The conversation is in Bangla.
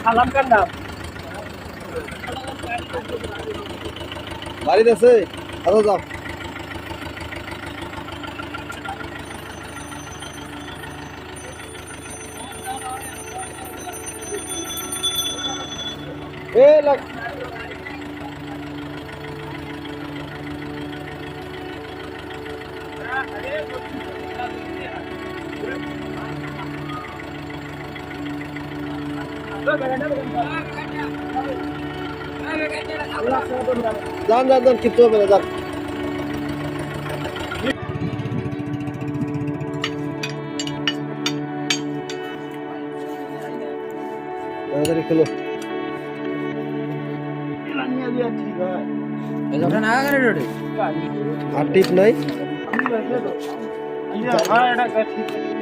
সালাম কার নাম বাড়িতে আছে আচ্ছা যাও এ লাগ যান যান যান কিচ্ছু হবে না যান তাড়াতাড়ি খেলো আর টিপ নাই হ্যাঁ এটা ঠিক